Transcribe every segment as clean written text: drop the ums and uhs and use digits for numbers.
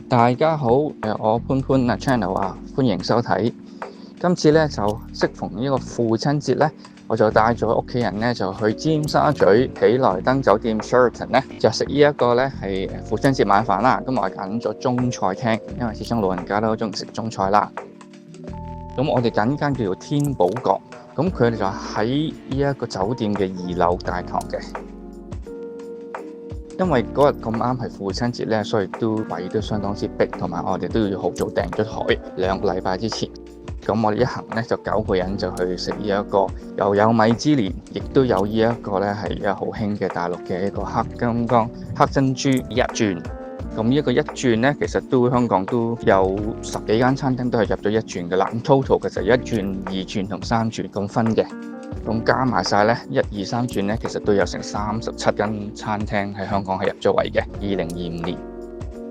大家好，我潘潘 channel 啊，歡迎收睇。今次咧就適逢呢個父親節咧，我就帶咗屋企人咧就去尖沙咀喜來登酒店 Sheraton 咧，就食呢一個咧係父親節晚飯啦。咁我揀咗中菜廳，因為始終老人家都好中意食中菜啦。咁我哋揀間叫做天寶閣，咁佢哋就喺呢一個酒店嘅2樓大堂嘅。因為嗰日咁啱係父親節咧，所以位都相當之逼，同埋我哋都要好早訂咗台，2個禮拜之前。咁我哋一行咧就9個人就去食呢一個又有米芝蓮，亦都有呢一個咧係而家好興嘅大陸嘅一個黑金剛黑珍珠一轉。咁呢一個一轉咧，其實香港都有10幾間餐廳都係入咗一轉嘅啦。咁 total 其實1轉、2轉同3轉咁分嘅。咁加埋晒咧，1、2、3轉咧，其實都有成37間餐廳喺香港係入咗位嘅。2025年，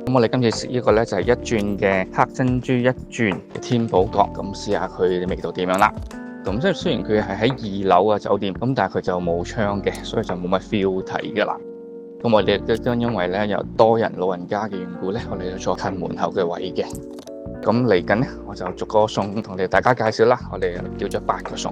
咁我哋今次食呢個咧就係1轉嘅黑珍珠一轉嘅天寶閣，咁試下佢嘅味道點樣啦。咁即係雖然佢係喺2樓嘅酒店，咁但係佢就冇窗嘅，所以就冇乜 feel 睇噶啦。咁我哋都因為咧有多人老人家嘅緣故咧，我哋就坐近門口嘅位嘅。咁嚟緊咧，我就逐個餸同大家介紹啦。我哋叫咗8個餸。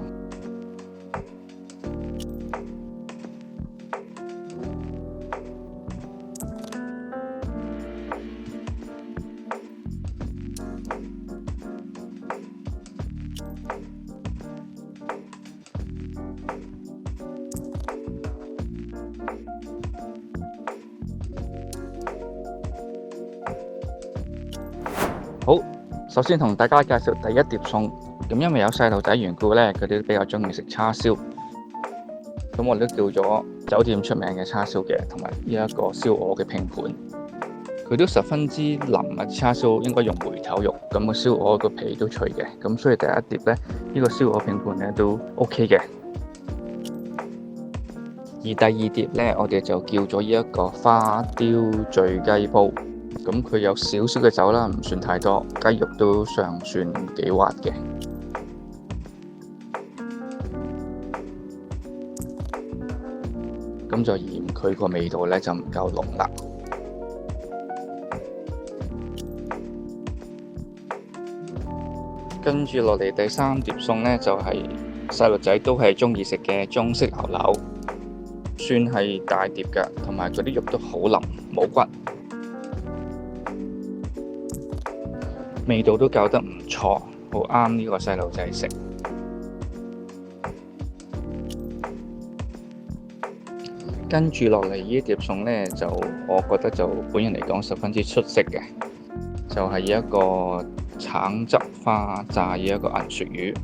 好，首先同大家介紹第一碟餸。咁因為有細路仔緣故咧，佢哋都比較中意食叉燒。咁我哋都叫咗酒店出名嘅叉燒嘅，同埋呢一個燒鵝嘅拼盤。佢都十分之腍啊！叉燒應該用梅頭肉，咁個燒鵝個皮都脆嘅。咁所以第一碟咧，呢個燒鵝拼盤咧都 OK 嘅。而第二碟咧，我哋就叫咗呢一個花雕醉雞煲。咁佢有少少嘅酒啦，唔算太多，雞肉都尚算幾滑嘅。咁就嫌佢個味道咧就唔夠濃啦。跟住落嚟第3碟餸咧，就係細路仔都係中意食嘅中式牛柳，算係大碟㗎，同埋嗰啲肉都好腍，冇骨。味道都搞得唔錯，好啱呢個細路仔食。跟住落嚟呢碟餸呢，就我覺得就本人嚟講十分之出色嘅，就係一個橙汁花炸呢一個銀鱈魚。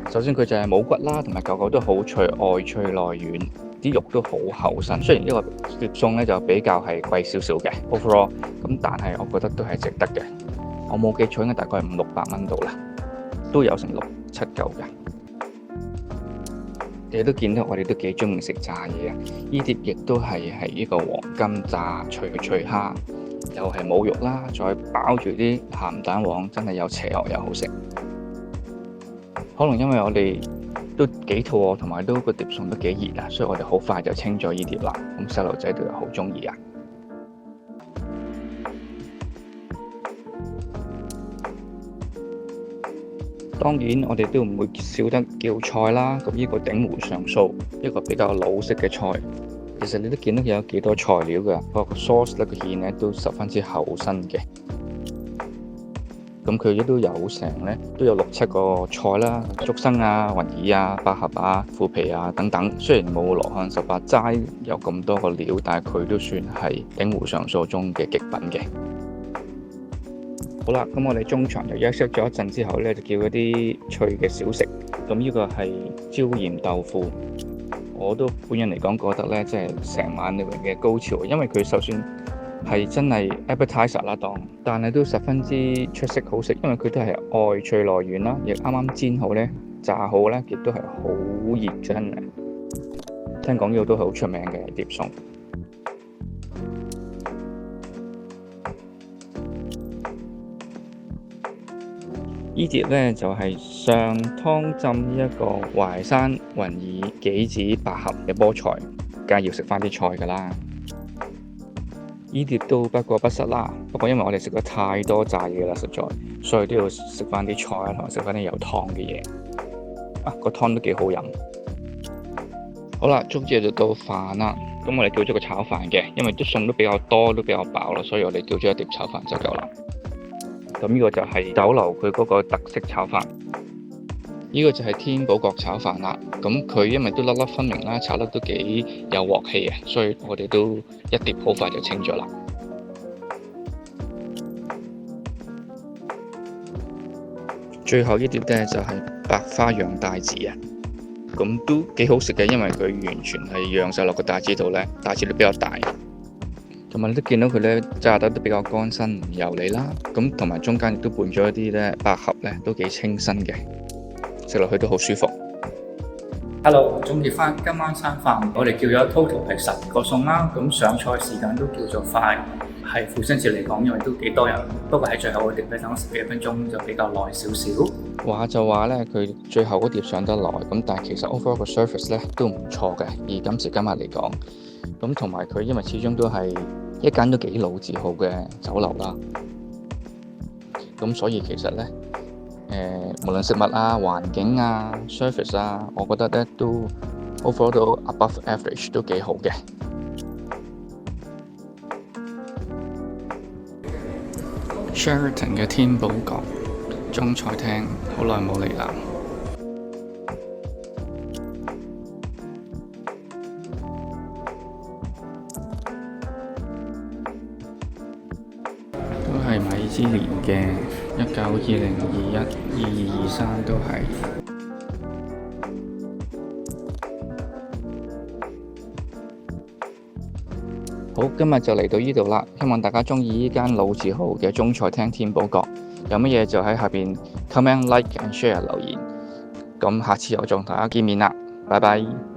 首先佢就係冇骨啦，同埋嚿都好脆，外脆內軟。啲肉都好厚身，雖然呢個碟餸咧就比較係貴少少嘅 overall， 咁但係我覺得都係值得嘅。我冇記錯應該大概係500-600蚊度啦，都有成6、7嚿嘅。你都見到我哋都幾中意食炸嘢啊！呢碟亦都係呢個黃金炸脆蝦，又係冇肉啦，再包住啲鹹蛋黃，真係又邪惡又好食。可能因為我哋都幾肚餓，同埋個碟餸都幾熱啊，所以我哋好快就清咗呢碟啦。咁細路仔都好中意啊。當然我哋都唔會少得叫菜啦。咁呢個鼎湖上素，一個比較老式嘅菜。其實你都見到有幾多材料㗎，個 sauce 咧個芡咧都十分之厚身嘅。咁佢亦都有成咧，都有6、7個菜啦，竹笙啊、雲耳啊、百合啊、腐皮啊等等。雖然冇羅漢18齋有咁多個料，但係佢都算係鼎湖上素中嘅極品嘅。好啦，咁我哋中場就休息咗一陣之後咧，就叫一啲脆嘅小食。咁呢個係椒鹽豆腐，我都本人嚟講覺得咧，即係成晚裏面嘅高潮，因為佢就算係真係 appetizer 啦但係都十分之出色好食，因為佢都係外脆內軟啦，亦啱啱煎好咧、炸好咧，亦都係好熱真嘅。聽講呢個都係好出名嘅碟餸。呢碟咧就係上湯浸一個淮山、雲耳、杞子、百合嘅菠菜，梗係要食翻啲菜㗎啦。依碟都不過不失啦。不過因為我哋食咗太多炸嘢啦，實在，所以都要食翻啲菜啊，同埋食翻啲有湯嘅嘢。個湯都幾好飲。好啦，終於就到飯啦。咁我哋叫咗個炒飯嘅，因為啲餸都比較多，都比較飽啦，所以我哋叫咗一碟炒飯就夠啦。咁呢個就係酒樓佢嗰個特色炒飯。呢個就係天寶閣炒飯啦。咁佢因為都粒粒分明啦，炒得都幾有鑊氣嘅，所以我哋都一碟好快就清咗啦。最後一碟呢，就係白花釀帶子啊。咁都幾好食嘅，因為佢完全係釀晒落個帶子度呢，帶子都比較大。同埋你都見到佢呢，炸得都比較乾身唔油膩啦。咁同埋中間亦都拌咗一啲呢百合呢，都幾清新嘅，食落去都好舒服。Hello， 總結翻今晚餐飯，我哋叫咗 total 係10個餸啦。咁上菜時間都叫做快，係父親節嚟講，因為都幾多人。不過喺最後嗰碟咧，等10幾分鐘就比較耐少少。話就話咧，佢最後嗰碟上得耐，咁但係其實 overall 個 service 咧都唔錯嘅。以今時今日嚟講，咁同埋佢因為始終都係一間都幾老字號嘅酒樓啦，咁所以其實咧，無論食物啊、環境啊、service 啊，我覺得咧都 overall 都 above average 都幾好嘅。Sheraton 嘅天寶閣中菜廳好耐冇嚟啦。都係米芝蓮嘅19、20、21、22、23都係。好，今日就嚟到呢度啦，希望大家鍾意呢間老字號嘅中菜廳天寶閣。有乜嘢就喺下邊 comment、like and share 留言。咁下次又再同大家見面啦，拜拜。